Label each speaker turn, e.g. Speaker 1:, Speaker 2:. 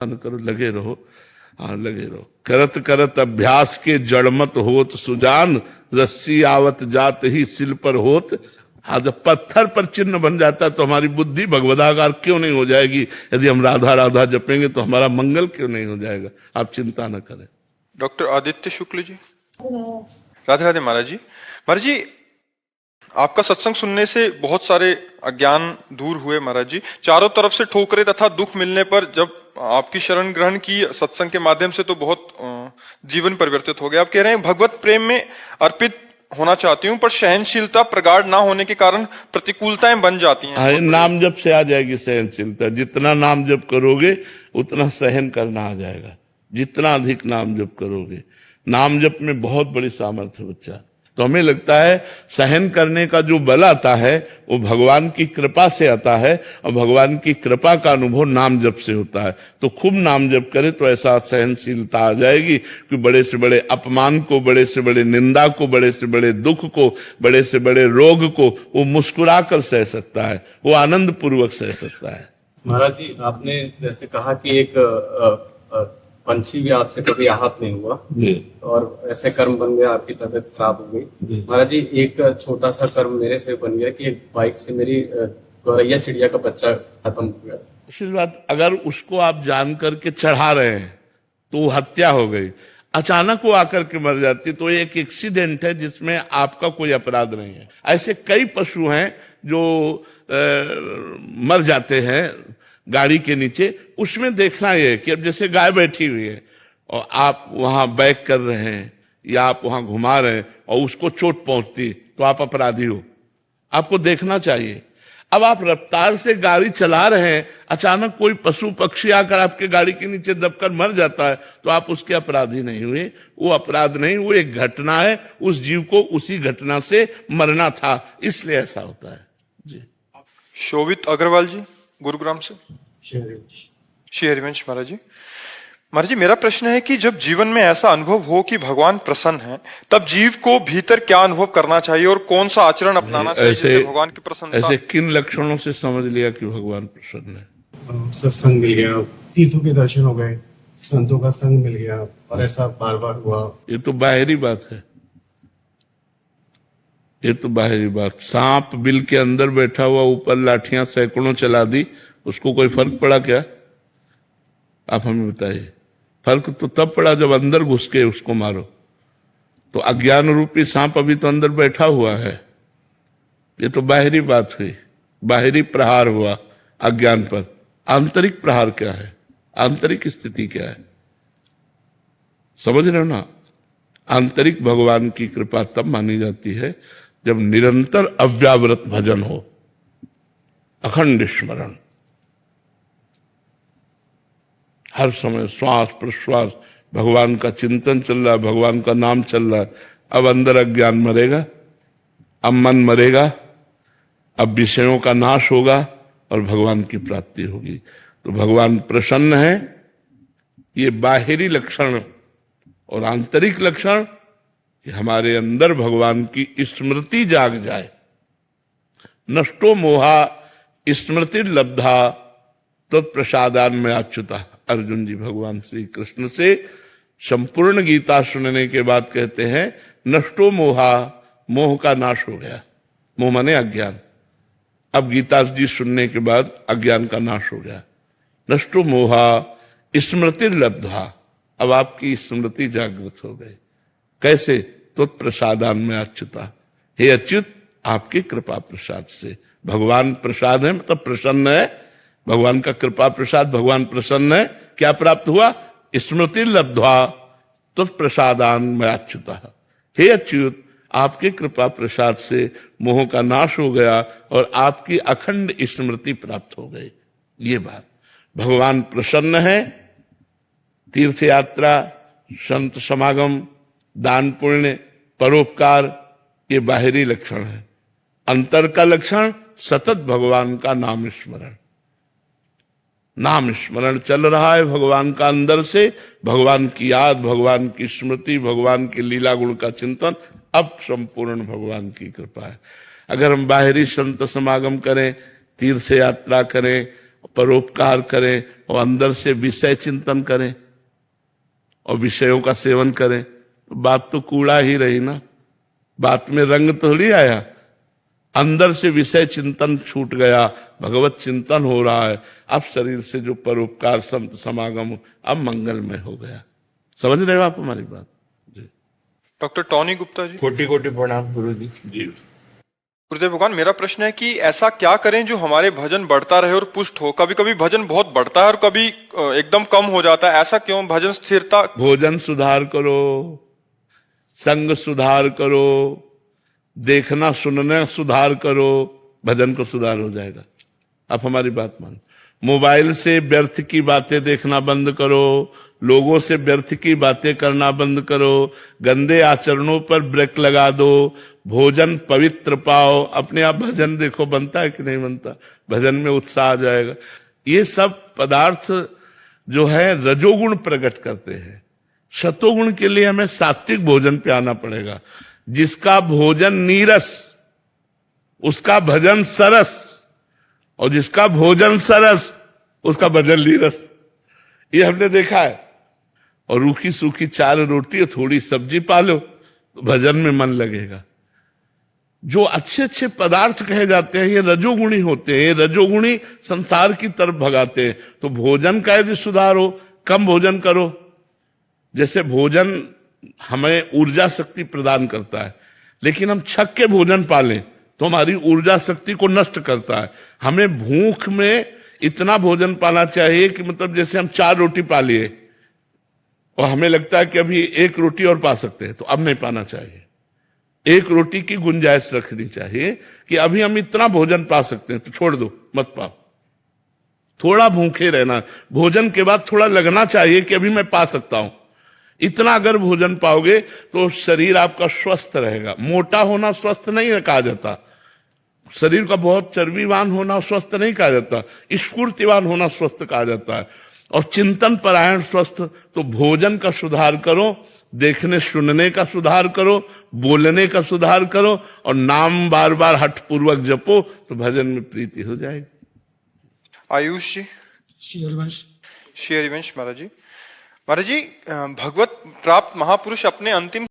Speaker 1: करो, लगे रहो, हाँ लगे रहो। करत करत अभ्यास के जड़मत होत सुजान, रस्सी आवत जात ही सिल पर होत। हाँ, जब पत्थर पर चिन्ह बन जाता है तो हमारी बुद्धि भगवदाकार क्यों नहीं हो जाएगी? यदि हम राधा राधा जपेंगे तो हमारा मंगल क्यों नहीं हो जाएगा? आप चिंता न करें।
Speaker 2: डॉक्टर आदित्य शुक्ल जी, राधे राधे महाराज जी। महाराज जी, आपका सत्संग सुनने से बहुत सारे अज्ञान दूर हुए महाराज जी। चारों तरफ से ठोकरें तथा दुख मिलने पर जब आपकी शरण ग्रहण की सत्संग के माध्यम से तो बहुत जीवन परिवर्तित हो गया। आप कह रहे हैं भगवत प्रेम में अर्पित होना चाहती हूँ, पर सहनशीलता प्रगाढ़ ना होने के कारण प्रतिकूलताएं बन जाती हैं।
Speaker 1: हाँ, नाम जप से आ जाएगी सहनशीलता। जितना नाम जप करोगे उतना सहन करना आ जाएगा। जितना अधिक नाम जप करोगे, नाम जप में बहुत बड़ी सामर्थ्य बच्चा। तो हमें लगता है सहन करने का जो बल आता है वो भगवान की कृपा से आता है, और भगवान की कृपा का अनुभव नाम जप से होता है। तो खूब नाम जप करें तो ऐसा सहनशीलता आ जाएगी कि बड़े से बड़े अपमान को, बड़े से बड़े निंदा को, बड़े से बड़े दुख को, बड़े से बड़े रोग को वो मुस्कुराकर सह सकता है, वो आनंद पूर्वक सह सकता है।
Speaker 3: महाराज जी, आपने जैसे कहा कि एक पंछी भी आपसे कभी आहत नहीं हुआ और ऐसे कर्म बन गया, आपकी तबीयत खराब हो गई। महाराज जी, एक छोटा सा कर्म मेरे से बन गया कि एक बाइक से मेरी गौरैया चिड़िया का बच्चा खत्म हो गया।
Speaker 1: इसी बात, अगर उसको आप जान करके चढ़ा रहे हैं तो हत्या हो गई, अचानक वो आकर के मर जाती तो एक एक्सीडेंट है जिसमें आपका कोई अपराध नहीं है। ऐसे कई पशु हैं जो मर जाते हैं गाड़ी के नीचे। उसमें देखना यह कि अब जैसे गाय बैठी हुई है और आप वहां बैक कर रहे हैं या आप वहां घुमा रहे हैं और उसको चोट पहुंचती तो आप अपराधी हो, आपको देखना चाहिए। अब आप रफ्तार से गाड़ी चला रहे हैं, अचानक कोई पशु पक्षी आकर आपके गाड़ी के नीचे दबकर मर जाता है तो आप उसके अपराधी नहीं हुए। वो अपराध नहीं, वो एक घटना है। उस जीव को उसी घटना से मरना था, इसलिए ऐसा होता है जी।
Speaker 2: शोभित अग्रवाल जी, गुरुग्राम से। श्री हरिवंश महाराज जी। महाराज जी, मेरा प्रश्न है कि जब जीवन में ऐसा अनुभव हो कि भगवान प्रसन्न है, तब जीव को भीतर क्या अनुभव करना चाहिए और कौन सा आचरण अपनाना चाहिए जिससे भगवान की प्रसन्नता?
Speaker 1: ऐसे किन लक्षणों से समझ लिया कि भगवान प्रसन्न है?
Speaker 4: सत्संग मिल गया, तीर्थों के दर्शन हो गए, संतों का संग मिल गया, और ऐसा बार बार हुआ।
Speaker 1: ये तो बाहरी बात है, ये तो बाहरी बात। सांप बिल के अंदर बैठा हुआ, ऊपर लाठियां सैकड़ों चला दी, उसको कोई फर्क पड़ा क्या? आप हमें बताइए। फर्क तो तब पड़ा जब अंदर घुस के उसको मारो। तो अज्ञान रूपी सांप अभी तो अंदर बैठा हुआ है। ये तो बाहरी बात हुई, बाहरी प्रहार हुआ अज्ञान पर। आंतरिक प्रहार क्या है? आंतरिक स्थिति क्या है? समझ रहे हो ना? आंतरिक भगवान की कृपा तब मानी जाती है जब निरंतर अव्यावृत भजन हो, अखंड स्मरण, हर समय श्वास प्रश्वास भगवान का चिंतन चल रहा है, भगवान का नाम चल रहा है। अब अंदर अज्ञान मरेगा, अब मन मरेगा, अब विषयों का नाश होगा और भगवान की प्राप्ति होगी। तो भगवान प्रसन्न है, ये बाहरी लक्षण। और आंतरिक लक्षण कि हमारे अंदर भगवान की स्मृति जाग जाए। नष्टो मोहा स्मृति लब्धा तत्प्रसादान में अच्युता। अर्जुन जी भगवान श्री कृष्ण से संपूर्ण गीता सुनने के बाद कहते हैं नष्टो मोहा, मोह का नाश हो गया। मोह माने अज्ञान। अब गीता जी सुनने के बाद अज्ञान का नाश हो गया। नष्टो मोहा स्मृति लब्धा, अब आपकी स्मृति जागृत हो गई। कैसे? तो प्रसादान में अच्युता, हे अच्युत आपकी कृपा प्रसाद से। भगवान प्रसाद है मतलब प्रसन्न है, भगवान का कृपा प्रसाद, भगवान प्रसन्न है। क्या प्राप्त हुआ? स्मृति लब्ध्वा तत्प्रसादान में अच्युता, हे अच्युत आपके कृपा प्रसाद से मोह का नाश हो गया और आपकी अखंड स्मृति प्राप्त हो गई। ये बात, भगवान प्रसन्न है। तीर्थ यात्रा, संत समागम, दान पुण्य, परोपकार, ये बाहरी लक्षण है। अंतर का लक्षण सतत भगवान का नाम स्मरण। नाम स्मरण चल रहा है भगवान का अंदर से, भगवान की याद, भगवान की स्मृति, भगवान के लीला गुण का चिंतन, अब संपूर्ण भगवान की कृपा है। अगर हम बाहरी संत समागम करें, तीर्थ यात्रा करें परोपकार करें और अंदर से विषय चिंतन करें और विषयों का सेवन करें, बात तो कूड़ा ही रही ना, बात में रंग तो नहीं आया। अंदर से विषय चिंतन छूट गया, भगवत चिंतन हो रहा है। अब शरीर से जो परोपकार संत समागम अब मंगलमय हो गया। समझ रहे हो आप हमारी बात? जी।
Speaker 2: Doctor Tony Gupta ji.
Speaker 5: कोटि कोटि प्रणाम गुरु जी।
Speaker 1: जी
Speaker 2: गुरुदेव भगवान, मेरा प्रश्न है कि ऐसा क्या करें जो हमारे भजन बढ़ता रहे और पुष्ट हो? कभी कभी भजन बहुत बढ़ता है और कभी एकदम कम हो जाता है, ऐसा क्यों? भजन स्थिरता।
Speaker 1: भोजन सुधार करो, संग सुधार करो, देखना सुनना सुधार करो, भजन को सुधार हो जाएगा। आप हमारी बात मानो। मोबाइल से व्यर्थ की बातें देखना बंद करो, लोगों से व्यर्थ की बातें करना बंद करो, गंदे आचरणों पर ब्रेक लगा दो, भोजन पवित्र पाओ। अपने आप भजन देखो बनता है कि नहीं बनता, भजन में उत्साह आ जाएगा। ये सब पदार्थ जो है रजोगुण प्रकट करते हैं। शतोगुण के लिए हमें सात्विक भोजन पे आना पड़ेगा। जिसका भोजन नीरस उसका भजन सरस, और जिसका भोजन सरस उसका भजन नीरस। ये हमने देखा है। और रूखी सूखी 4 रोटी थोड़ी सब्जी पालो तो भजन में मन लगेगा। जो अच्छे अच्छे पदार्थ कहे जाते हैं ये रजोगुणी होते हैं, ये रजोगुणी संसार की तरफ भगाते हैं। तो भोजन का यदि सुधार हो, कम भोजन करो। जैसे भोजन हमें ऊर्जा शक्ति प्रदान करता है, लेकिन हम छक के भोजन पालें तो हमारी ऊर्जा शक्ति को नष्ट करता है। हमें भूख में इतना भोजन पाना चाहिए कि मतलब जैसे हम 4 रोटी पा लिए और हमें लगता है कि अभी 1 रोटी और पा सकते हैं, तो अब नहीं पाना चाहिए। 1 रोटी की गुंजाइश रखनी चाहिए कि अभी हम इतना भोजन पा सकते हैं, तो छोड़ दो, मत पाओ। थोड़ा भूखे रहना, भोजन के बाद थोड़ा लगना चाहिए कि अभी मैं पा सकता हूं। इतना अगर भोजन पाओगे तो शरीर आपका स्वस्थ रहेगा। मोटा होना स्वस्थ नहीं कहा जाता, शरीर का बहुत चर्बीवान होना स्वस्थ नहीं कहा जाता, स्फूर्तिवान होना स्वस्थ कहा जाता है। और चिंतन परायण स्वस्थ। तो भोजन का सुधार करो, देखने सुनने का सुधार करो, बोलने का सुधार करो, और नाम बार बार हठपूर्वक जपो तो भजन में प्रीति हो जाएगी।
Speaker 2: आयुष जी।
Speaker 4: श्री हरिवंश।
Speaker 2: श्री हरिवंश महाराज जी। महाराज जी, भगवत प्राप्त महापुरुष अपने अंतिम